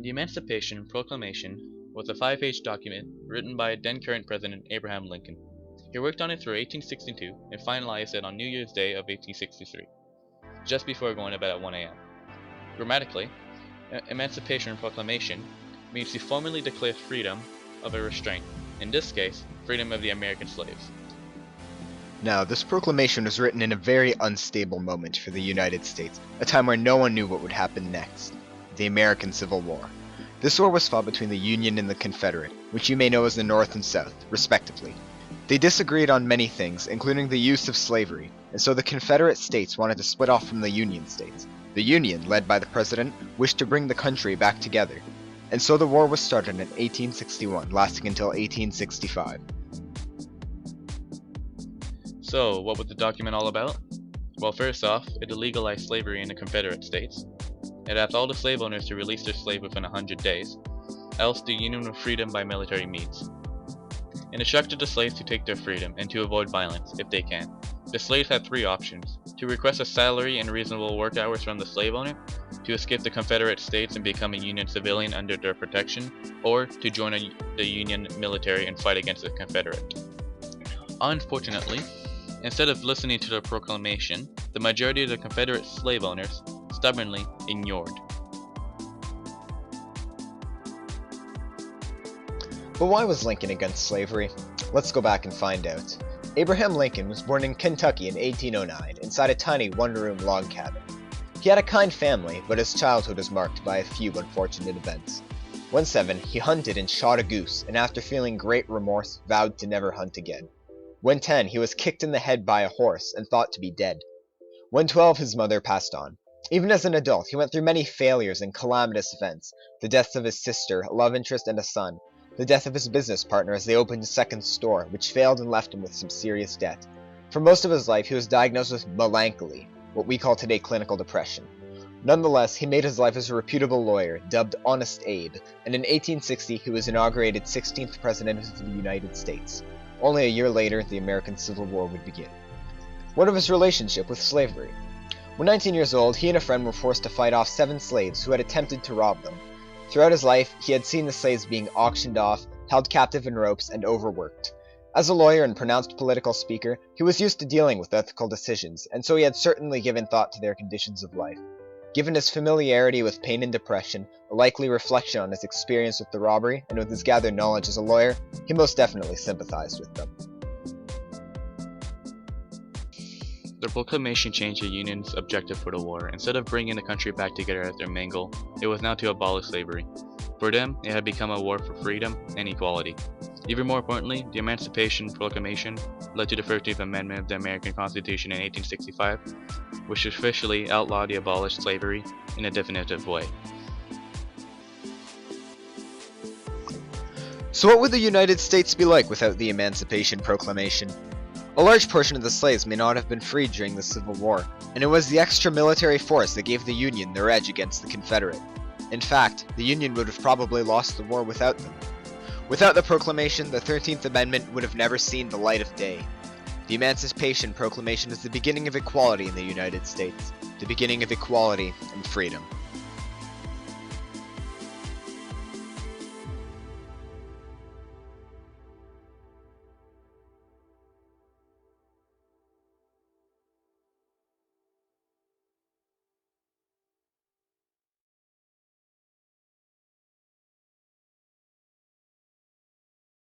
The Emancipation Proclamation was a 5-page document written by then current President Abraham Lincoln. He worked on it through 1862 and finalized it on New Year's Day of 1863, just before going to bed at 1 a.m. Grammatically, Emancipation Proclamation means to formally declare freedom of a restraint, in this case, freedom of the American slaves. Now, this proclamation was written in a very unstable moment for the United States, a time where no one knew what would happen next. The American Civil War. This war was fought between the Union and the Confederate, which you may know as the North and South, respectively. They disagreed on many things, including the use of slavery, and so the Confederate states wanted to split off from the Union states. The Union, led by the President, wished to bring the country back together, and so the war was started in 1861, lasting until 1865. So, what was the document all about? Well, first off, it illegalized slavery in the Confederate states. It asked all the slave owners to release their slave within 100 days, else the Union would free them by military means. It instructed the slaves to take their freedom and to avoid violence, if they can. The slaves had 3 options: to request a salary and reasonable work hours from the slave owner, to escape the Confederate states and become a Union civilian under their protection, or to join the Union military and fight against the Confederate. Unfortunately, instead of listening to the proclamation, the majority of the Confederate slave owners stubbornly ignored. But why was Lincoln against slavery? Let's go back and find out. Abraham Lincoln was born in Kentucky in 1809, inside a tiny one-room log cabin. He had a kind family, but his childhood was marked by a few unfortunate events. When 7, he hunted and shot a goose, and after feeling great remorse, vowed to never hunt again. When 10, he was kicked in the head by a horse and thought to be dead. When 12, his mother passed on. Even as an adult, he went through many failures and calamitous events: the deaths of his sister, a love interest, and a son; the death of his business partner as they opened a second store, which failed and left him with some serious debt. For most of his life, he was diagnosed with melancholy, what we call today clinical depression. Nonetheless, he made his life as a reputable lawyer, dubbed Honest Abe, and in 1860 he was inaugurated 16th President of the United States. Only a year later, the American Civil War would begin. What of his relationship with slavery? When 19 years old, he and a friend were forced to fight off 7 slaves who had attempted to rob them. Throughout his life, he had seen the slaves being auctioned off, held captive in ropes, and overworked. As a lawyer and pronounced political speaker, he was used to dealing with ethical decisions, and so he had certainly given thought to their conditions of life. Given his familiarity with pain and depression, a likely reflection on his experience with the robbery, and with his gathered knowledge as a lawyer, he most definitely sympathized with them. The proclamation changed the Union's objective for the war. Instead of bringing the country back together as their main goal, it was now to abolish slavery. For them, it had become a war for freedom and equality. Even more importantly, the Emancipation Proclamation led to the 13th Amendment of the American Constitution in 1865, which officially outlawed the abolished slavery in a definitive way. So what would the United States be like without the Emancipation Proclamation? A large portion of the slaves may not have been freed during the Civil War, and it was the extra military force that gave the Union their edge against the Confederate. In fact, the Union would have probably lost the war without them. Without the proclamation, the 13th Amendment would have never seen the light of day. The Emancipation Proclamation is the beginning of equality in the United States, the beginning of equality and freedom.